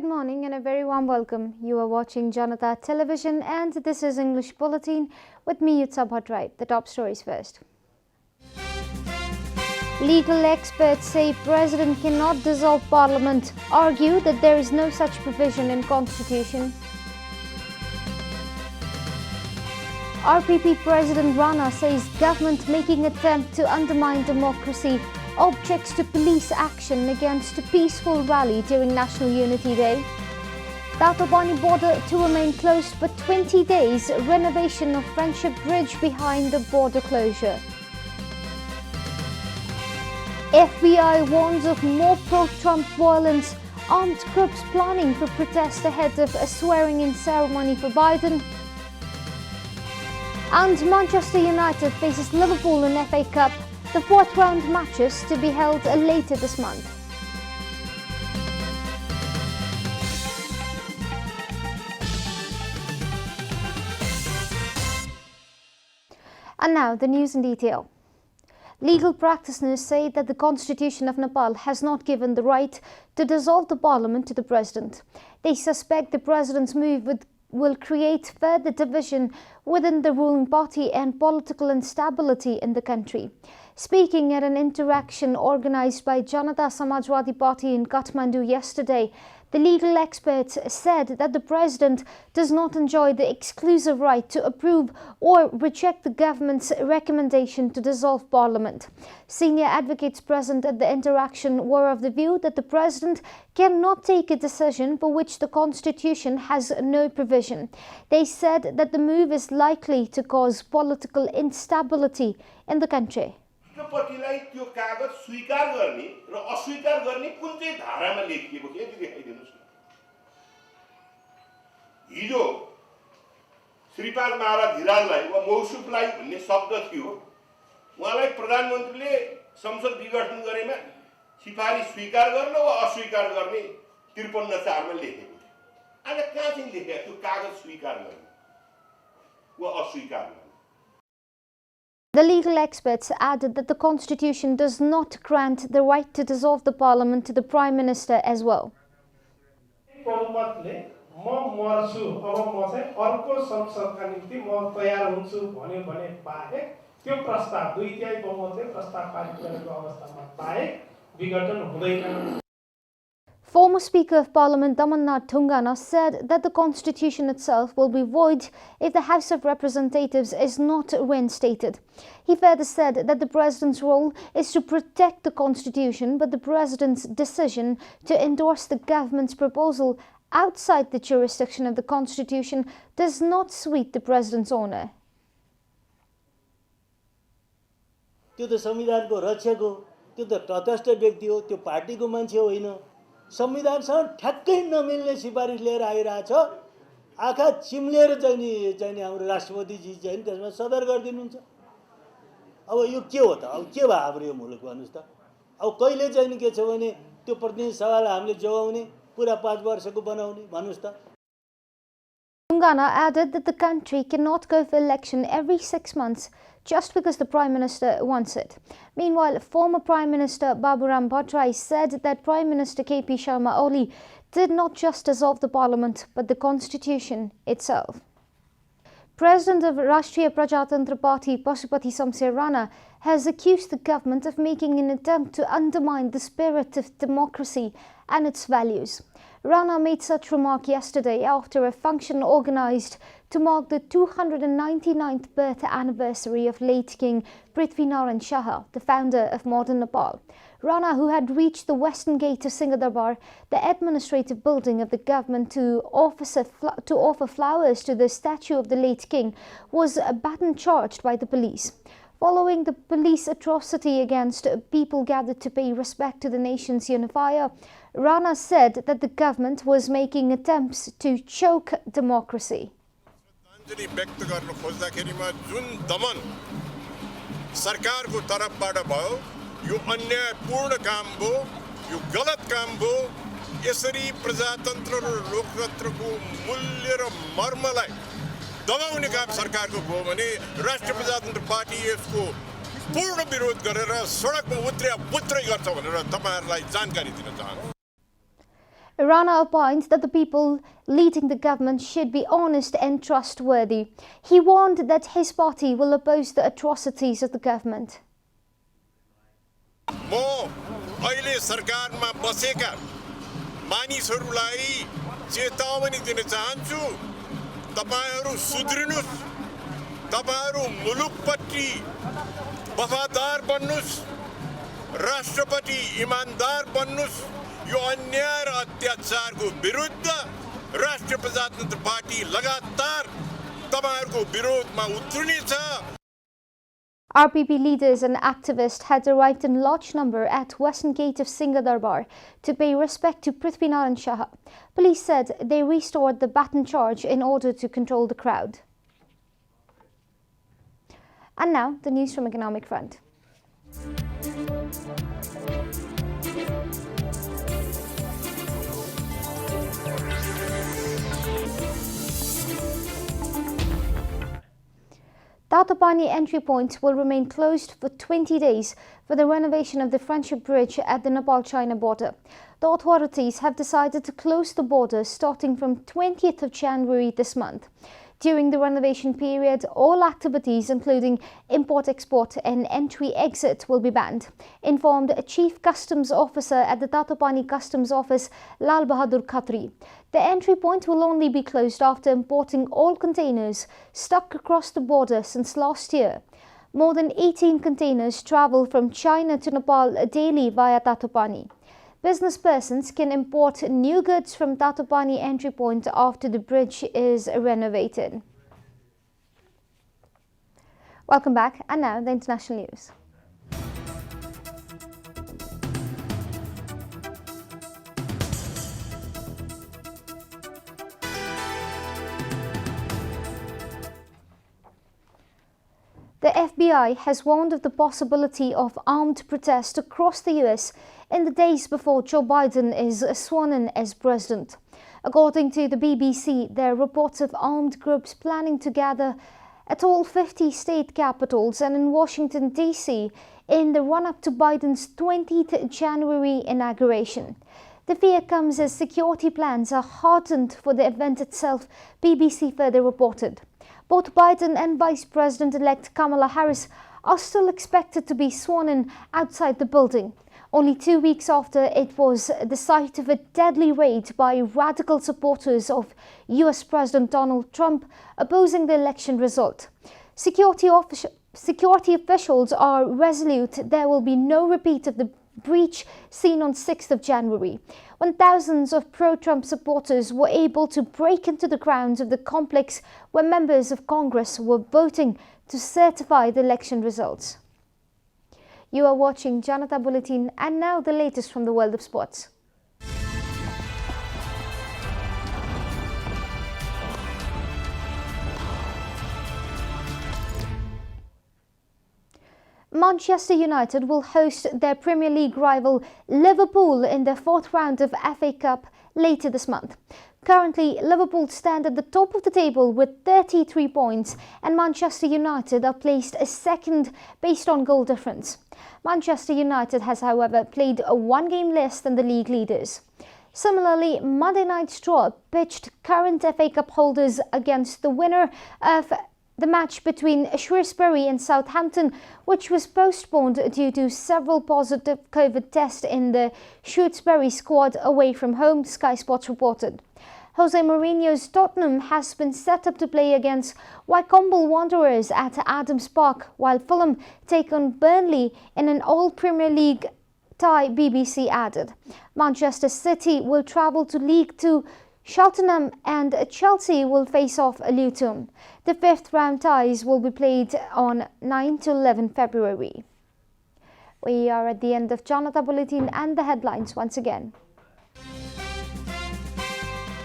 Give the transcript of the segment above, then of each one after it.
morning and a very warm welcome. You are watching JanataTelevision and this is English Bulletin with me, Yutsab Bhattrai. The top stories first. Legal experts say President cannot dissolve Parliament, argue that there is no such provision in Constitution. RPP President Rana says government making attempt to undermine democracy, objects to police action against a peaceful rally during National Unity Day. Tatobani border to remain closed for 20 days, renovation of Friendship Bridge behind the border closure. FBI warns of more pro-Trump violence, armed groups planning for protest ahead of a swearing-in ceremony for Biden. And Manchester United faces Liverpool in FA Cup, the fourth round matches to be held later this month. And now the news in detail. Legal practitioners say that the Constitution of Nepal has not given the right to dissolve the parliament to the president. They suspect the president's move will create further division within the ruling party and political instability in the country. Speaking at an interaction organized by Janata Samajwadi Party in Kathmandu yesterday, the legal experts said that the president does not enjoy the exclusive right to approve or reject the government's recommendation to dissolve parliament. Senior advocates present at the interaction were of the view that the president cannot take a decision for which the constitution has no provision. They said that the move is likely to cause political instability in the country. पतिलाई त्यो कागज स्वीकार गर्ने र अस्वीकार गर्ने कुन चाहिँ धारामा लेखिएको छ यति देखाइदिनुस् न। हिजो श्रीपाल महाराज धिराजलाई वा मौसुफलाई भन्ने शब्द थियो, उहाँलाई प्रधानमन्त्रीले संसद विघटन गरेमा सिफारिस स्वीकार गर्न वा अस्वीकार गर्ने 53(4) मा लेखेको थियो। आज कहाँ चाहिँ लेखेको त्यो कागज स्वीकार गर्ने वा अस्वीकार गर्ने। The legal experts added that the constitution does not grant the right to dissolve the parliament to the prime minister as well. Former Speaker of Parliament Damannath Thungana said that the constitution itself will be void if the House of Representatives is not reinstated. He further said that the president's role is to protect the constitution, but the president's decision to endorse the government's proposal outside the jurisdiction of the constitution does not sweet the president's honor. त्यो त संविधानको रक्षक हो, त्यो त तटस्थ व्यक्ति हो, त्यो पार्टीको मान्छे होइन। संविधानसँग ठ्याक्कै नमिल्ने सिफारिस लिएर आइरहेछ, आँखा चिम्लेर चाहिँ हाम्रो राष्ट्रपतिजी चाहिँ त्यसमा सदर गरिदिनुहुन्छ। अब यो के हो त? अब के भयो हाम्रो यो मुलुक भन्नुस् त? अब कहिले चाहिँ के छ भने त्यो प्रतिनिधि सभालाई हामीले जोगाउने, पुरा 5 वर्षको बनाउने भन्नुस् त? Thungana added that the country cannot go for election every 6 months just because the Prime Minister wants it. Meanwhile, former Prime Minister Baburam Bhattrai said that Prime Minister KP Sharma Oli did not just dissolve the parliament but the constitution itself. President of Rashtriya Prajatantra Party Pasupati Samsir Rana has accused the government of making an attempt to undermine the spirit of democracy and its values. Rana made such remark yesterday after a function organized to mark the 299th birth anniversary of late King Prithvinarayan Shah, the founder of modern Nepal. Rana, who had reached the western gate of Singhadarbar, the administrative building of the government, to offer flowers to the statue of the late king, was baton charged by the police. Following the police atrocity against people gathered to pay respect to the nation's unifier, Rana said that the government was making attempts to choke democracy. सरकारको तर्फबाट भयो, यो अन्यायपूर्ण काम भयो, यो गलत काम भयो। यसरी प्रजातन्त्र र लोकतन्त्रको मूल्य र मर्मलाई दबाउने काम सरकारको भयो भने राष्ट्रिय प्रजातन्त्र पार्टी यसको पूर्ण विरोध गरेर सडकमा उत्रै गर्छ भनेर तपाईहरुलाई जानकारी दिन चाहन्छु। Rana opined that the people leading the government should be honest and trustworthy. He warned that his party will oppose the atrocities of the government. म अहिले सरकारमा बसेका मानिसहरूलाई चेतावनी दिन चाहन्छु, तपाईहरू सुध्रिनुस्, तपाईहरू मुलुकप्रति वफादार बन्नुस्, राष्ट्रपति इमानदार बन्नुस्। यो अन्याय र अत्याचारको विरुद्ध राष्ट्रिय प्रजातन्त्र पार्टी लगातार तपाईहरूको विरोधमा उत्रिनेछ। RPP leaders and activists had arrived in large number at Western Gate of Singha Darbar to pay respect to Prithvinarayan Shah. Police said they restored the baton charge in order to control the crowd. And now, the news from Economic Front. Tatopani entry point will remain closed for 20 days for the renovation of the Friendship Bridge at the Nepal-China border. The authorities have decided to close the border starting from 20th of January this month. During the renovation period, all activities including import-export and entry-exit will be banned, informed Chief Customs Officer at the Tatopani Customs Office, Lal Bahadur Khatri. The entry point will only be closed after importing all containers stuck across the border since last year. More than 18 containers travel from China to Nepal daily via Tatopani. Business persons can import new goods from Tatopani entry point after the bridge is renovated. Welcome back, and now the international news. The FBI has warned of the possibility of armed protest across the US in the days before Joe Biden is sworn in as president. According to the BBC, there are reports of armed groups planning to gather at all 50 state capitals and in Washington, D.C. in the run-up to Biden's 20th January inauguration. The fear comes as security plans are hardened for the event itself, BBC further reported. Both Biden and Vice President-elect Kamala Harris are still expected to be sworn in outside the building, only 2 weeks after it was the site of a deadly raid by radical supporters of US President Donald Trump opposing the election result. Security officials are resolute there will be no repeat of the breach seen on 6th of January, when thousands of pro-Trump supporters were able to break into the grounds of the complex where members of Congress were voting to certify the election results. You are watching Janata Bulletin, and now the latest from the world of sports. Manchester United will host their Premier League rival Liverpool in their fourth round of FA Cup later this month. Currently, Liverpool stand at the top of the table with 33 points and Manchester United are placed second based on goal difference. Manchester United has, however, played one game less than the league leaders. Similarly, Monday night's draw pitched current FA Cup holders against the winner of the match between Shrewsbury and Southampton, which was postponed due to several positive COVID tests in the Shrewsbury squad away from home, Sky Sports reported. Jose Mourinho's Tottenham has been set up to play against Wycombe Wanderers at Adams Park, while Fulham take on Burnley in an all-Premier League tie, BBC added. Manchester City will travel to League Two Cheltenham and Chelsea will face off Luton. The fifth round ties will be played on 9 to 11 February. We are at the end of Janata Bulletin and the headlines once again.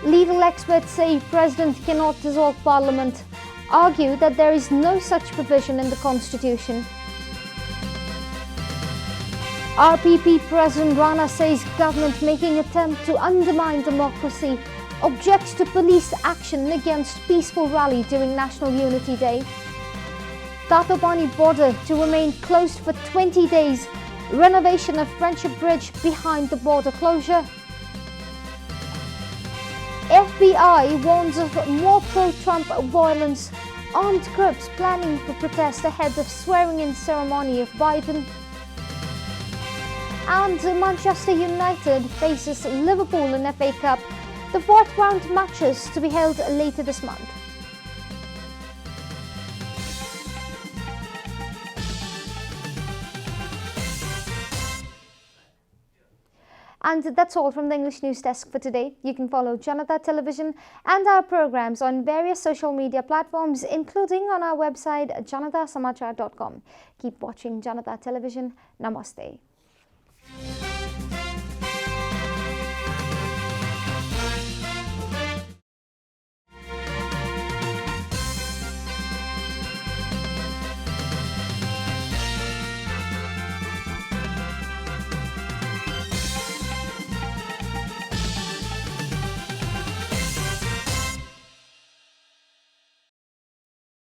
Legal experts say President cannot dissolve Parliament, argue that there is no such provision in the Constitution. RPP President Rana says government making attempt to undermine democracy, objects to police action against peaceful rally during National Unity Day. Tatopani border to remain closed for 20 days, renovation of Friendship Bridge behind the border closure. FBI warns of more pro-Trump violence. Armed groups planning for protest ahead of swearing-in ceremony of Biden. And Manchester United faces Liverpool in FA Cup. The fourth round matches to be held later this month. And that's all from the English News Desk for today. You can follow Janata Television and our programs on various social media platforms, including on our website janatasamachar.com. Keep watching Janata Television. Namaste.